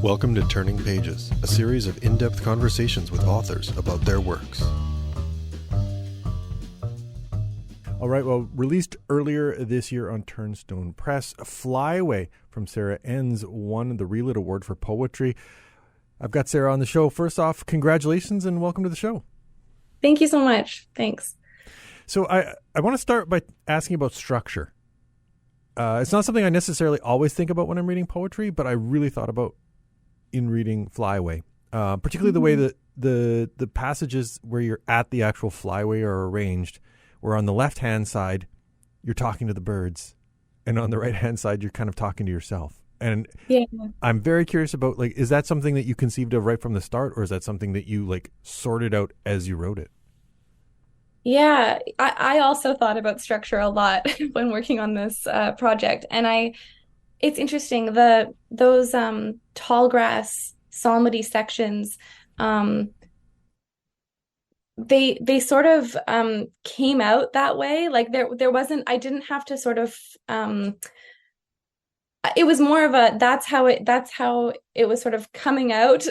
Welcome to Turning Pages, a series of in-depth conversations with authors about their works. All right, well, released earlier this year on Turnstone Press, Flyway from Sarah Ens won the ReLit Award for poetry. I've got Sarah on the show. First off, congratulations and welcome to the show. Thank you so much. Thanks. So I want to start by asking about structure. It's not something I necessarily always think about when I'm reading poetry, but I really thought about in reading Flyway, particularly the way that the passages where you're at the actual flyway are arranged, where on the left-hand side, you're talking to the birds, and on the right-hand side, you're kind of talking to yourself. And Yeah. I'm very curious about, is that something that you conceived of right from the start, or is that something that you, sorted out as you wrote it? Yeah, I also thought about structure a lot when working on this project. And it's interesting, those tall grass psalmody sections, um, they sort of came out that way. Like there wasn't, I didn't have to sort of it was more of a that's how it was sort of coming out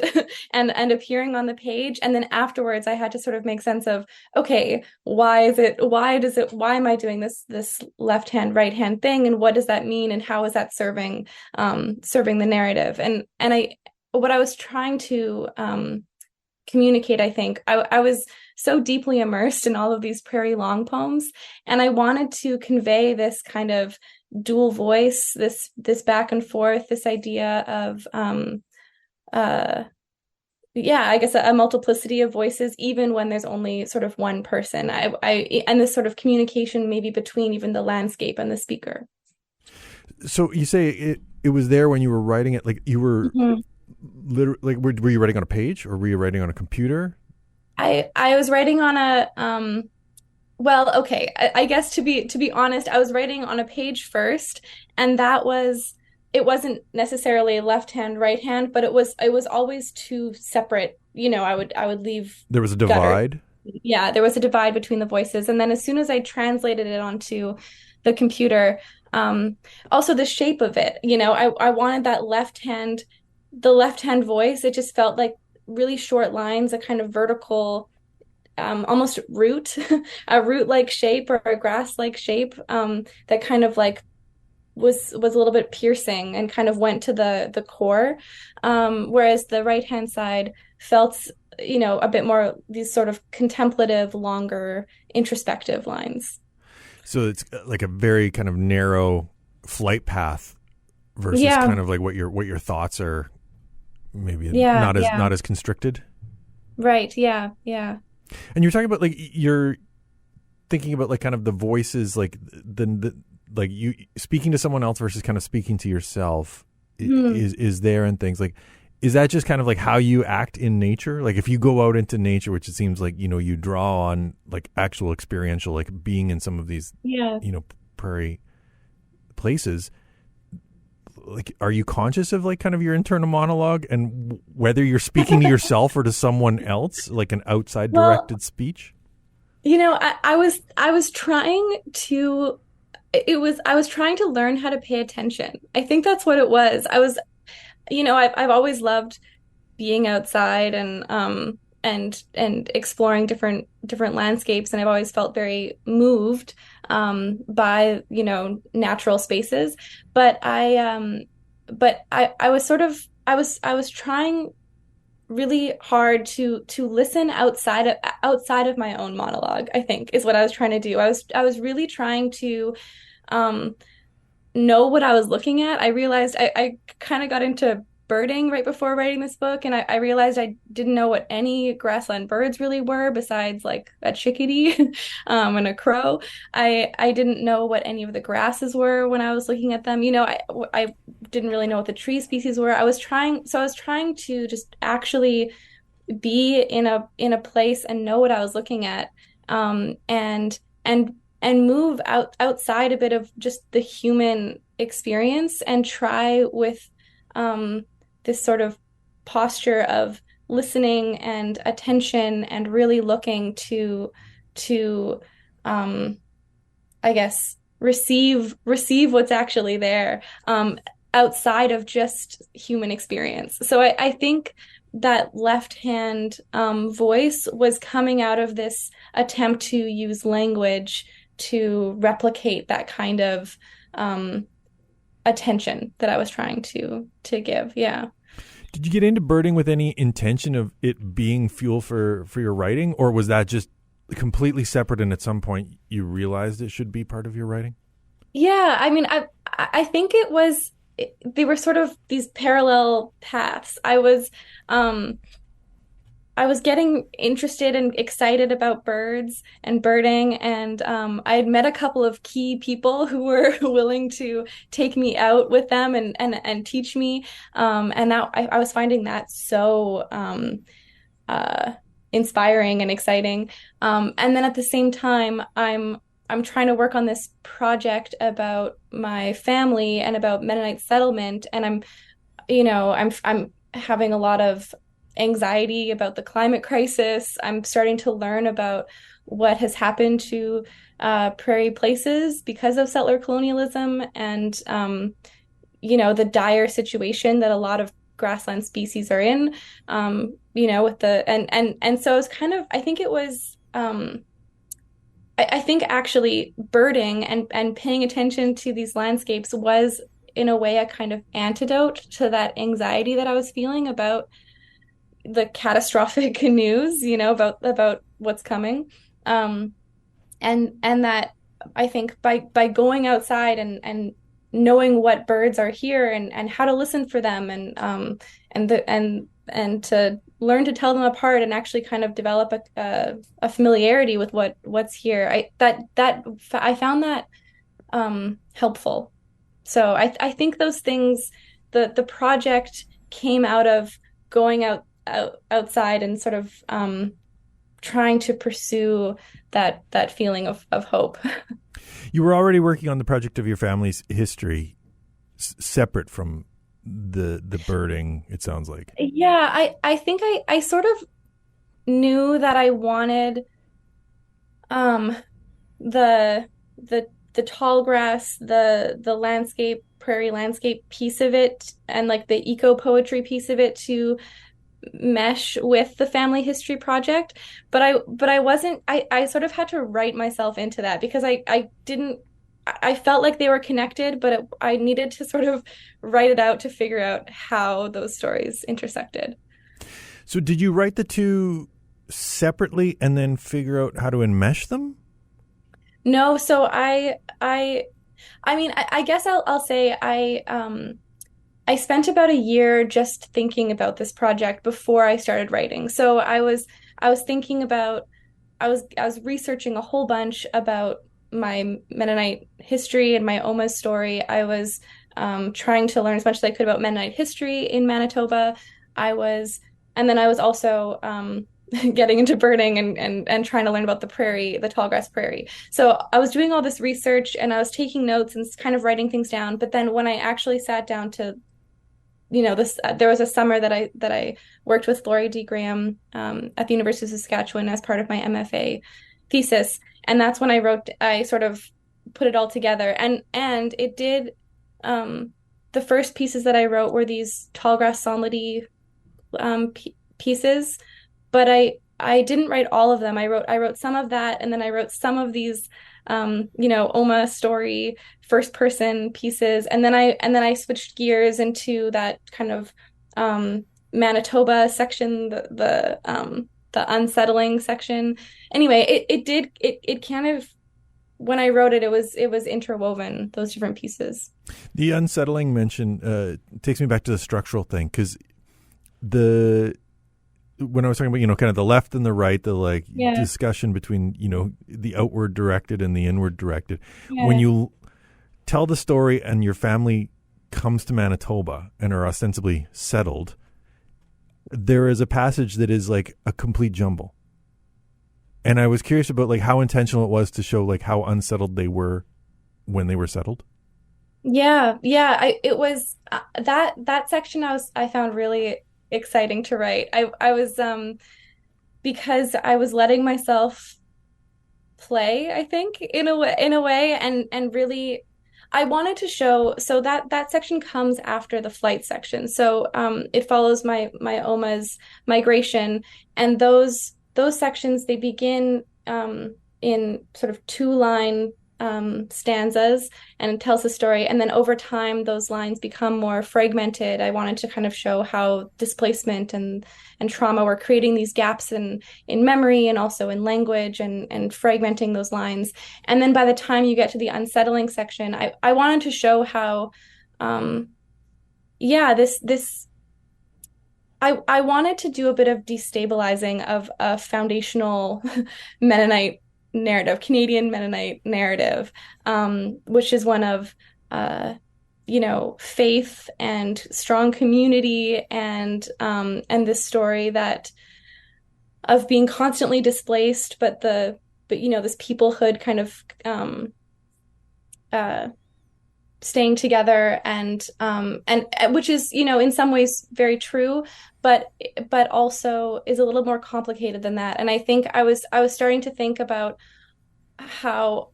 and appearing on the page. And then afterwards I had to sort of make sense of, okay, why am I doing this left hand right hand thing, and what does that mean, and how is that serving the narrative? And I what I was trying to communicate, I think I was so deeply immersed in all of these prairie long poems, and I wanted to convey this kind of dual voice, this back and forth, this idea of I guess a multiplicity of voices, even when there's only sort of one person. And this sort of communication maybe between even the landscape and the speaker. So you say it was there when you were writing it, like you were literally, were you writing on a page, or were you writing on a computer? I was writing on a well, okay, I guess to be honest, I was writing on a page first, and it wasn't necessarily left hand, right hand, but it was always two separate, I would leave There was a gutter. divide. Yeah, there was a divide between the voices. And then as soon as I translated it onto the computer, also the shape of it, I wanted that the left hand voice. It just felt like really short lines, a kind of vertical, almost root, a root-like shape or a grass-like shape, that kind of like was a little bit piercing and kind of went to the core, whereas the right-hand side felt, a bit more these sort of contemplative, longer, introspective lines. So it's like a very kind of narrow flight path versus Yeah, kind of like what your thoughts are, maybe yeah, not yeah. as constricted. Right, yeah, yeah. And you're talking about, you're thinking about kind of the voices, the you speaking to someone else versus kind of speaking to yourself Hmm. is there, and things is that just kind of like how you act in nature? Like if you go out into nature, which it seems like, you draw on actual experiential, being in some of these, Yeah. prairie places, are you conscious of kind of your internal monologue, and whether you're speaking to yourself or to someone else, like an outside Well, directed speech? I was trying to I was trying to learn how to pay attention. I think that's what it was. I've always loved being outside and exploring different landscapes, and I've always felt very moved by, natural spaces. But I was sort of I was trying really hard to listen outside of my own monologue, I think, is what I was trying to do. I was really trying to um know what I was looking at. I realized I kind of got into birding right before writing this book, and I realized I didn't know what any grassland birds really were besides like a chickadee and a crow. I didn't know what any of the grasses were when I was looking at them. I didn't really know what the tree species were. I was trying to just actually be in a place and know what I was looking at, and move outside a bit of just the human experience, and try with this sort of posture of listening and attention, and really looking to I guess receive what's actually there. outside of just human experience. So I think that left hand voice was coming out of this attempt to use language to replicate that kind of attention that I was trying to give. Yeah. Did you get into birding with any intention of it being fuel for your writing, or was that just completely separate and at some point you realized it should be part of your writing? Yeah, I mean, I think they were sort of these parallel paths. I was getting interested and excited about birds and birding, and I had met a couple of key people who were willing to take me out with them and teach me. And that I was finding that so uh, inspiring and exciting. And then at the same time, I'm trying to work on this project about my family and about Mennonite settlement, and I'm having a lot of anxiety about the climate crisis. I'm starting to learn about what has happened to prairie places because of settler colonialism, and the dire situation that a lot of grassland species are in. With the and so it's kind of, I think it was I think actually birding and paying attention to these landscapes was in a way a kind of antidote to that anxiety that I was feeling about the catastrophic news, about what's coming. Um, and that I think by going outside and knowing what birds are here and how to listen for them and to learn to tell them apart and actually kind of develop a familiarity with what's here. I found that helpful. So I think those things, the project came out of going outside and sort of trying to pursue that feeling of hope. You were already working on the project of your family's history, separate from the birding, it sounds like. Yeah, I think I sort of knew that I wanted um the the tall grass, the landscape, prairie landscape piece of it, and like the eco poetry piece of it to mesh with the family history project. But I wasn't, I sort of had to write myself into that because I didn't, I felt like they were connected, but I needed to sort of write it out to figure out how those stories intersected. So did you write the two separately and then figure out how to enmesh them? No, so I mean, I guess I'll say I spent about a year just thinking about this project before I started writing. So I was thinking about, I was researching a whole bunch about my Mennonite history and my Oma's story. I was trying to learn as much as I could about Mennonite history in Manitoba. I was, and then I was also getting into birding and trying to learn about the prairie, the tallgrass prairie. So I was doing all this research and I was taking notes and kind of writing things down. But then when I actually sat down to, this, there was a summer that I worked with Laurie D. Graham at the University of Saskatchewan as part of my MFA thesis, and that's when I sort of put it all together, and it did. The first pieces that I wrote were these tallgrass sonlety pieces, but I didn't write all of them. I wrote some of that, and then I wrote some of these Oma story first person pieces, and then I switched gears into that kind of Manitoba section, the unsettling section. Anyway, it kind of, when I wrote it, it was interwoven, those different pieces. The unsettling mention takes me back to the structural thing, because when I was talking about, kind of the left and the right, the discussion between, the outward directed and the inward directed. Yeah. When you tell the story and your family comes to Manitoba and are ostensibly settled, there is a passage that is like a complete jumble. And I was curious about like how intentional it was to show like how unsettled they were when they were settled. Yeah. It was that section I found really exciting to write. I was because I was letting myself play, I think, in a way, and really I wanted to show, so that section comes after the flight section. So it follows my Oma's migration, and those sections, they begin in sort of two-line stanzas, and it tells the story. And then over time, those lines become more fragmented. I wanted to kind of show how displacement and trauma were creating these gaps in memory and also in language, and fragmenting those lines. And then by the time you get to the unsettling section, I wanted to show how, yeah, this I wanted to do a bit of destabilizing of a foundational Mennonite narrative, Canadian Mennonite narrative, which is one of, faith and strong community, and this story that of being constantly displaced, but this peoplehood kind of uh, staying together, and which is, in some ways very true, but also is a little more complicated than that. And I think I was starting to think about how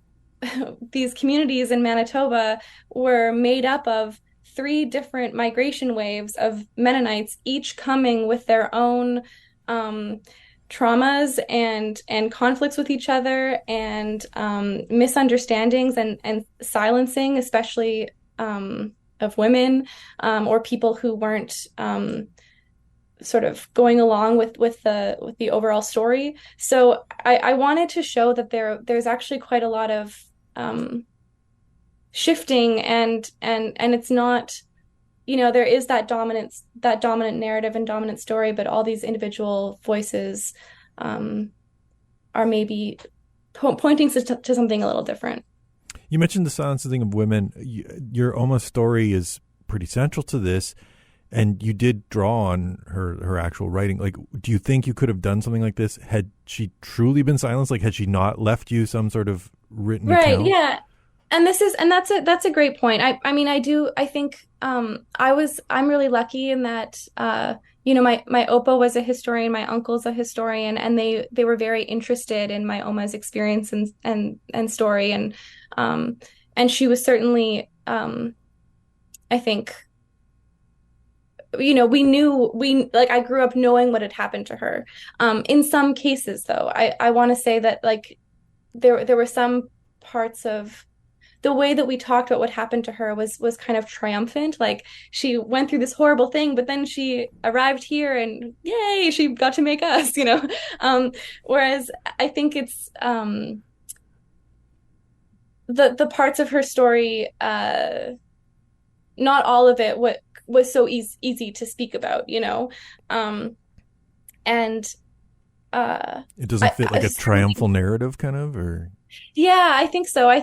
these communities in Manitoba were made up of three different migration waves of Mennonites, each coming with their own traumas and conflicts with each other, and misunderstandings and silencing, especially of women, or people who weren't sort of going along with the overall story. So I wanted to show that there's actually quite a lot of shifting, and it's not, there is that dominant narrative and dominant story, but all these individual voices are maybe pointing to something a little different. You mentioned the silencing of women. Your Oma story is pretty central to this, and you did draw on her actual writing. Like, do you think you could have done something like this had she truly been silenced? Like, had she not left you some sort of written account? Right, yeah. And that's a great point. I think I'm really lucky in that my Opa was a historian, my uncle's a historian, and they were very interested in my Oma's experience and story, and she was certainly, I think, I grew up knowing what had happened to her. In some cases, though, I want to say that, like, there were some parts of the way that we talked about what happened to her was kind of triumphant. Like, she went through this horrible thing, but then she arrived here and yay, she got to make us. Whereas I think it's the parts of her story, not all of it was so easy to speak about. And It doesn't fit like a triumphal narrative, kind of, or yeah, I think so. I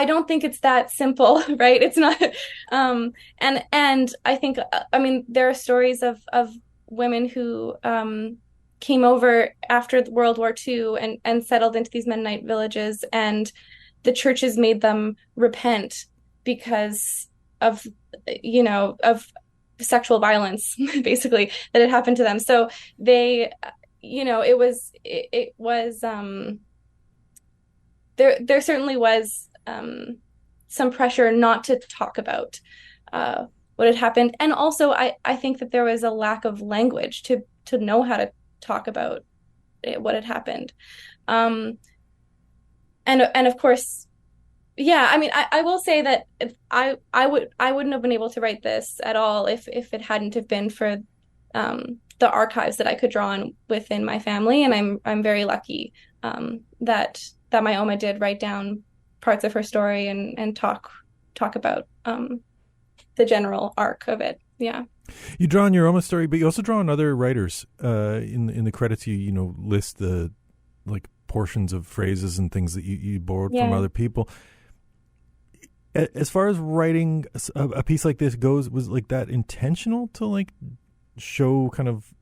don't think it's that simple, right? It's not, and I think, there are stories of women who came over after World War II and settled into these Mennonite villages, and the churches made them repent because of sexual violence, basically, that had happened to them. So they, it was there certainly was some pressure not to talk about what had happened, and also I think that there was a lack of language to know how to talk about what had happened, and of course, yeah, I will say that if I wouldn't have been able to write this at all if it hadn't have been for the archives that I could draw on within my family, and I'm very lucky that my Oma did write down parts of her story and talk about the general arc of it. Yeah. You draw on your Oma story, but you also draw on other writers. In the credits, you list the like portions of phrases and things that you borrowed from other people. As far as writing a piece like this goes, was like that intentional to like show kind of,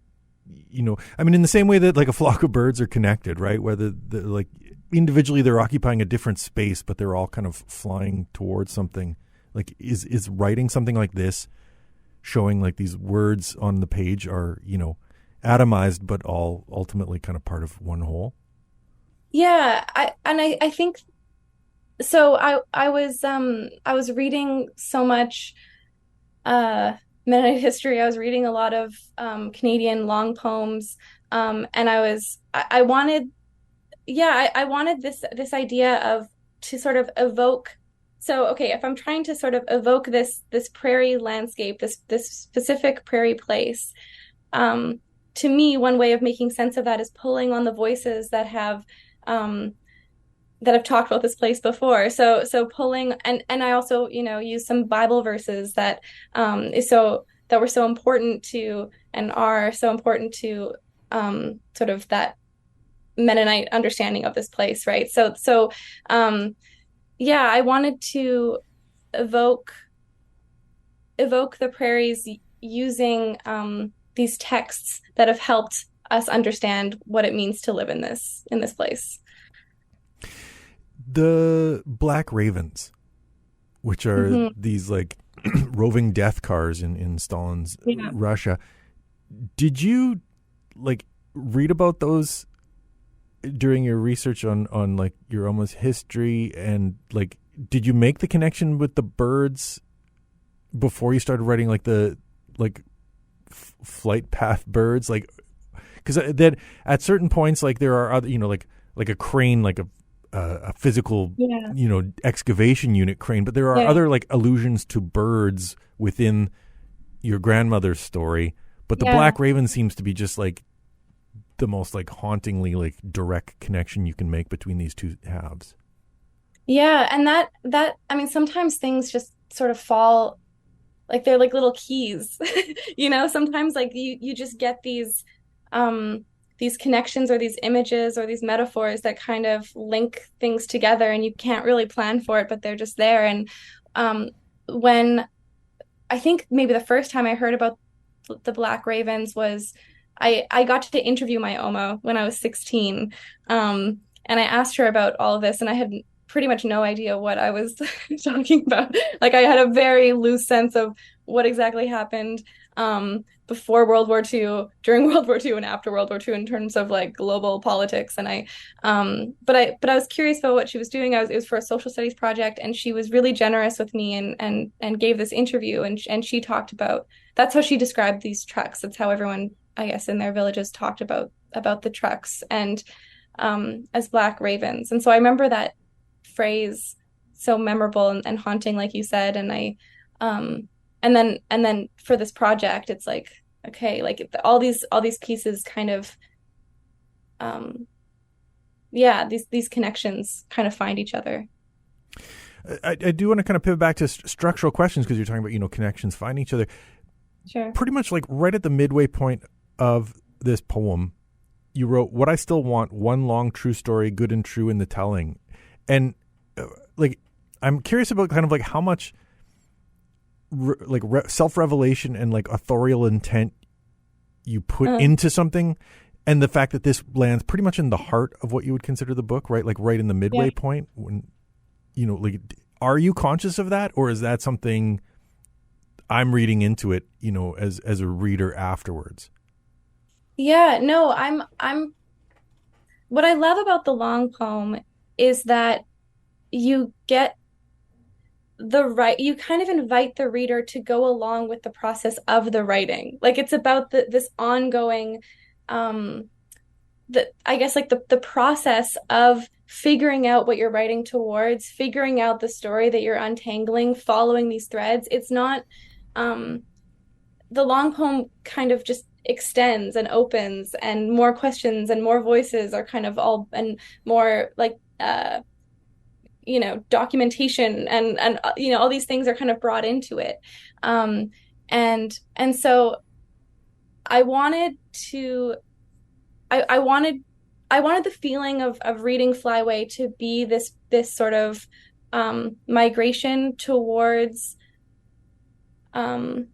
in the same way that like a flock of birds are connected, right? Whether like individually they're occupying a different space, but they're all kind of flying towards something. Like is writing something like this showing like these words on the page are, atomized, but all ultimately kind of part of one whole? Yeah. I think So I was reading so much Mennonite history. I was reading a lot of Canadian long poems, and I wanted, yeah, I wanted this idea of to sort of evoke. So okay, if I'm trying to sort of evoke this prairie landscape, this specific prairie place, um, to me, one way of making sense of that is pulling on the voices um, that have talked about this place before. So pulling, and I also, use some Bible verses that is so that were so important to and are so important to sort of that Mennonite understanding of this place, right? So yeah, I wanted to evoke evoke the prairies using these texts that have helped us understand what it means to live in this place. The Black Ravens, which are Hmm. these like roving death cars in Stalin's Yeah. Russia. Did you like read about those during your research on like your almost history, and like did you make the connection with the birds before you started writing like the like flight path birds, like because then at certain points like there are other, like a crane, like a physical, Yeah. excavation unit crane, but there are Yeah. other like allusions to birds within your grandmother's story. But the Yeah. Black Raven seems to be just like the most like hauntingly like direct connection you can make between these two halves. Yeah, and that I mean sometimes things just sort of fall like they're like little keys. Sometimes like you just get these connections or these images or these metaphors that kind of link things together and you can't really plan for it, but they're just there. And when I think maybe the first time I heard about the Black Ravens was I got to interview my Oma when I was 16. And I asked her about all of this, and I had pretty much no idea what I was talking about. Like I had a very loose sense of what exactly happened before World War II, during World War II, and after World War II in terms of like global politics. And but I was curious about what she was doing. It was for a social studies project, and she was really generous with me and gave this interview, and she talked about that's how she described these trucks. That's how everyone, I guess, in their villages talked about the trucks and as Black Ravens. And so I remember that phrase so memorable and haunting, like you said. And I and then for this project, it's like okay, like all these pieces kind of um yeah, these connections kind of find each other. I do want to kind of pivot back to structural questions because you're talking about connections finding each other. Sure. Pretty much like right at the midway point of this poem, you wrote, "What I still want, one long true story, good and true in the telling." And like, I'm curious about kind of like how much self-revelation and like authorial intent you put Uh, into something, and the fact that this lands pretty much in the heart of what you would consider the book, right? Like right in the yeah. midway point when, like, are you conscious of that, or is that something I'm reading into it, as a reader afterwards? Yeah, no, I'm what I love about the long poem is that you get you kind of invite the reader to go along with the process of the writing. Like it's about this ongoing um I guess like the process of figuring out what you're writing towards, figuring out the story that you're untangling, following these threads. It's not um the long poem kind of just extends and opens and more questions and more voices are kind of all and more like documentation and all these things are kind of brought into it. And so I wanted to I wanted I wanted the feeling of reading Flyway to be this sort of migration um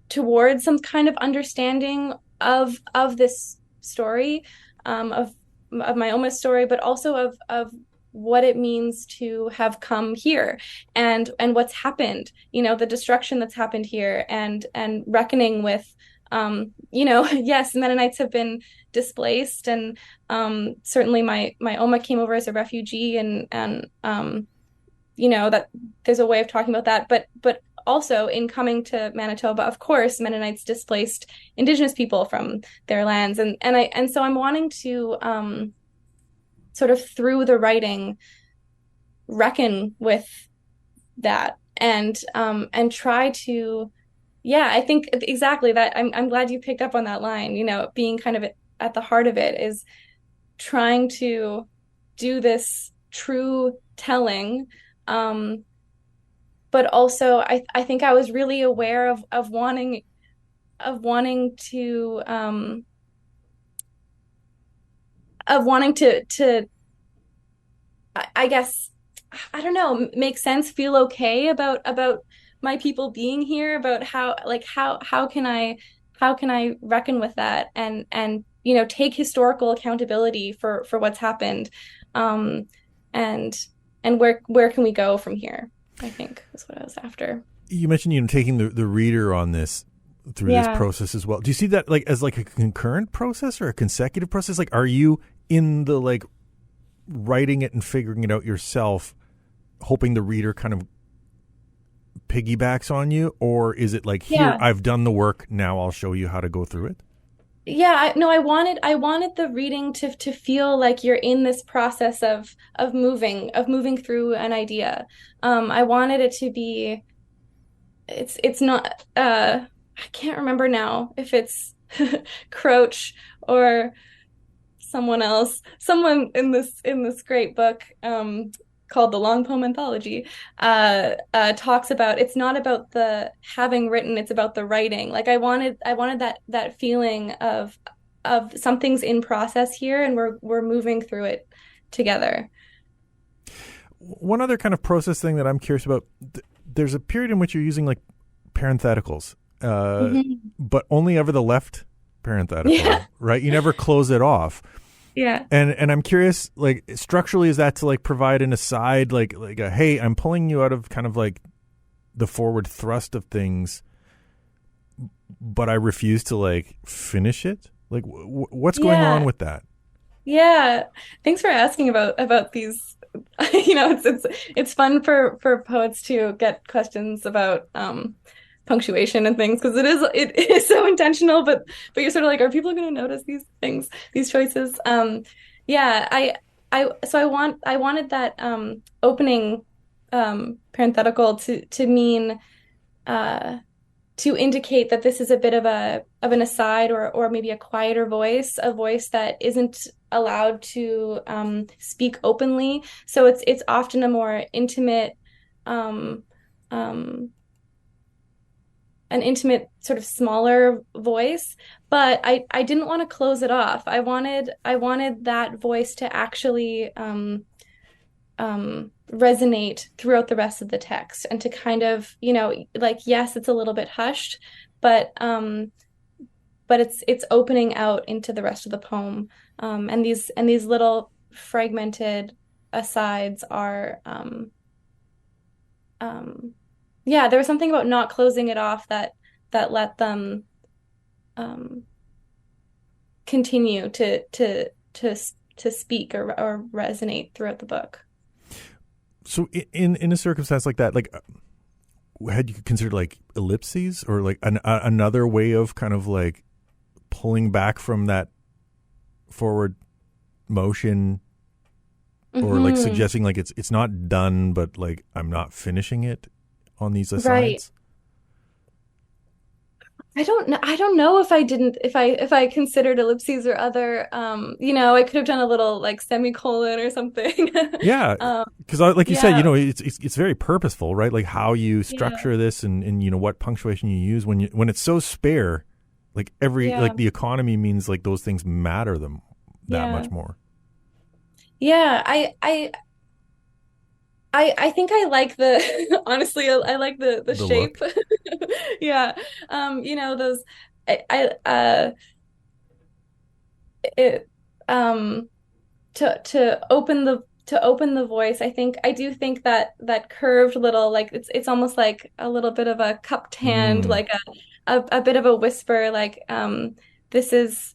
towards some kind of understanding of this story, of my Oma story, but also of what it means to have come here and what's happened, the destruction that's happened here and reckoning with yes, Mennonites have been displaced, and certainly my Oma came over as a refugee, and that there's a way of talking about that, but also in coming to Manitoba, of course, Mennonites displaced Indigenous people from their lands, and so I'm wanting to sort of through the writing reckon with that and try to, yeah, I think exactly that. I'm glad you picked up on that line. Being kind of at the heart of it is trying to do this true telling, um, but also I think I was really aware of wanting to I guess I don't know, make sense, feel okay about my people being here, about how can I reckon with that and take historical accountability for what's happened, um, and where can we go from here? I think is what I was after. You mentioned taking the reader on this through this Yeah. process as well. Do you see that like as like a concurrent process or a consecutive process? Like, are you in the like writing it and figuring it out yourself, hoping the reader kind of piggybacks on you, or is it like, here, Yeah. I've done the work, now I'll show you how to go through it? Yeah, no, I wanted the reading to feel like you're in this process of moving through an idea. I wanted it to be, it's not I can't remember now if it's Crouch or someone in this great book, called The Long Poem Anthology, talks about it's not about the having written, it's about the writing. Like I wanted that feeling of something's in process here, and we're moving through it together. One other kind of process thing that I'm curious about, there's a period in which you're using like parentheticals, Mhm. but only ever the left parenthetical, Yeah, right? You never close it off. yeah, And I'm curious, like, structurally, is that to like provide an aside, like a, hey, I'm pulling you out of kind of like the forward thrust of things, but I refuse to like finish it? Like, what's going on yeah, with that? yeah. Thanks for asking about these. It's fun for poets to get questions about punctuation and things, because it is so intentional, but you're sort of like, are people going to notice these things, these choices? Yeah, I wanted that opening parenthetical to mean, uh to indicate that this is a bit of an aside, or maybe a quieter voice, a voice that isn't allowed to speak openly. So it's often a more intimate, um, um, an intimate sort of smaller voice. But I didn't want to close it off. I wanted that voice to actually resonate throughout the rest of the text, and to kind of, like, yes, it's a little bit hushed, but it's opening out into the rest of the poem. And these little fragmented asides are, yeah, there was something about not closing it off that let them um continue to speak or resonate throughout the book. So in a circumstance like that, like, had you considered like ellipses or like another way of kind of like pulling back from that forward motion, or like Hmm. suggesting like it's not done, but like I'm not finishing it on these Right. asides? I don't know if I considered ellipses or other, I could have done a little like semicolon or something. Yeah, Um, because like you said, yeah, it's very purposeful, right? Like how you yeah, structure this, and what punctuation you use when it's so spare. Like yeah, like the economy means like those things matter them that yeah. much more. Yeah, I think I like the honestly, I like the The shape. look. Yeah. Those I it to open the voice. I do think that curved little, like, it's almost like a little bit of a cupped hand, Mm. like a bit of a whisper, like this is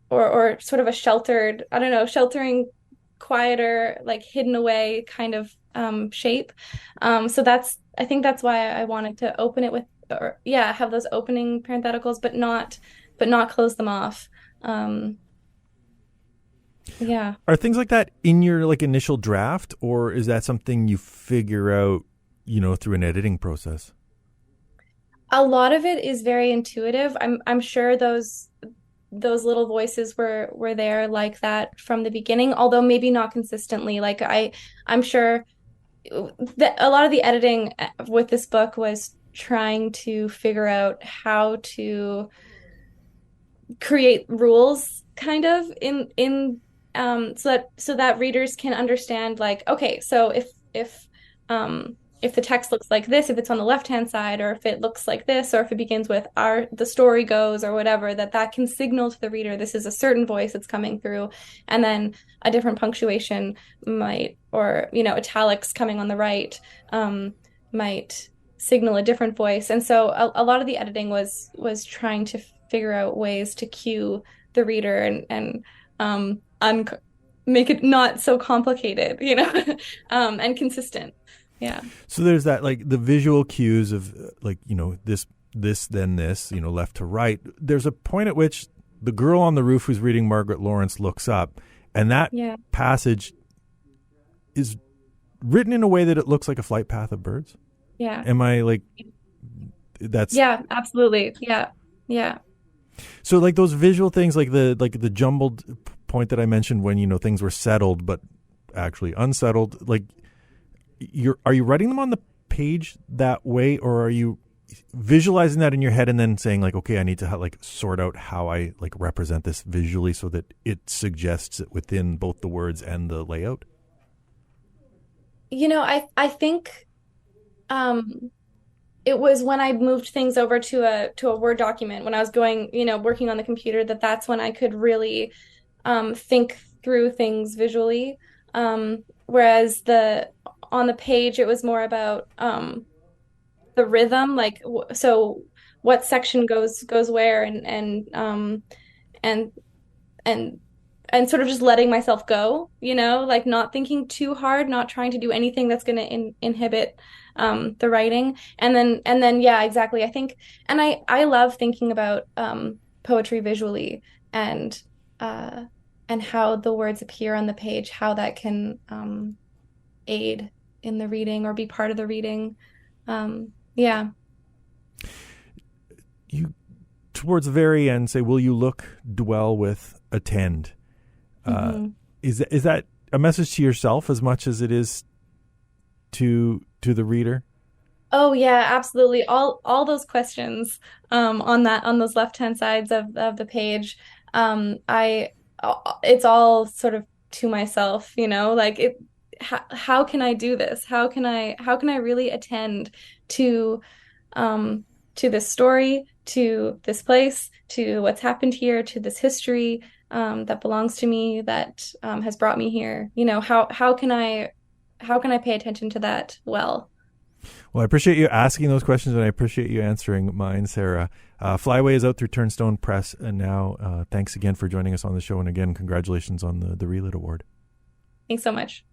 or sort of a sheltered, I don't know, sheltering, quieter, like hidden away kind of shape. So that's I think that's why I wanted to open it with, or yeah, have those opening parentheticals, but not close them off. Um, yeah. Are things like that in your like initial draft, or is that something you figure out, through an editing process? A lot of it is very intuitive. I'm sure those little voices were there like that from the beginning, although maybe not consistently. Like I'm sure that a lot of the editing with this book was trying to figure out how to create rules kind of in so that readers can understand, like, okay, so if the text looks like this, if it's on the left hand side, or if it looks like this, or if it begins with our the story goes or whatever, that can signal to the reader this is a certain voice that's coming through, and then a different punctuation might, or italics coming on the right, might signal a different voice. And so a lot of the editing was trying to figure out ways to cue the reader and make it not so complicated, and consistent. Yeah. So there's that, like the visual cues of like, this, then this, left to right. There's a point at which the girl on the roof who's reading Margaret Lawrence looks up, and that passage is written in a way that it looks like a flight path of birds. Yeah. Am I like, that's. Yeah, absolutely. Yeah. Yeah. So like those visual things, like the jumbled point that I mentioned when, things were settled, but actually unsettled, like, are you writing them on the page that way, or are you visualizing that in your head and then saying like, okay, I need to like sort out how I like represent this visually so that it suggests it within both the words and the layout? I think it was when I moved things over to a Word document, when I was going, working on the computer, that's when I could really think through things visually. Whereas on the page, it was more about the rhythm, like so what section goes where, and and and sort of just letting myself go, like not thinking too hard, not trying to do anything that's going to inhibit the writing. And then yeah, exactly. I think, and I love thinking about poetry visually, and how the words appear on the page, how that can aid in the reading or be part of the reading. Yeah. You, towards the very end, say, "Will you look, dwell with, attend?" Is that a message to yourself as much as it is to the reader? Oh yeah, absolutely. All those questions on those left-hand sides of the page, I it's all sort of to myself, like how can I do this? How can I really attend to this story, to this place, to what's happened here, to this history that belongs to me, that has brought me here. How can I pay attention to that well? Well, I appreciate you asking those questions, and I appreciate you answering mine, Sarah. Flyway is out through Turnstone Press, and now thanks again for joining us on the show, and again, congratulations on the ReLit Award. Thanks so much.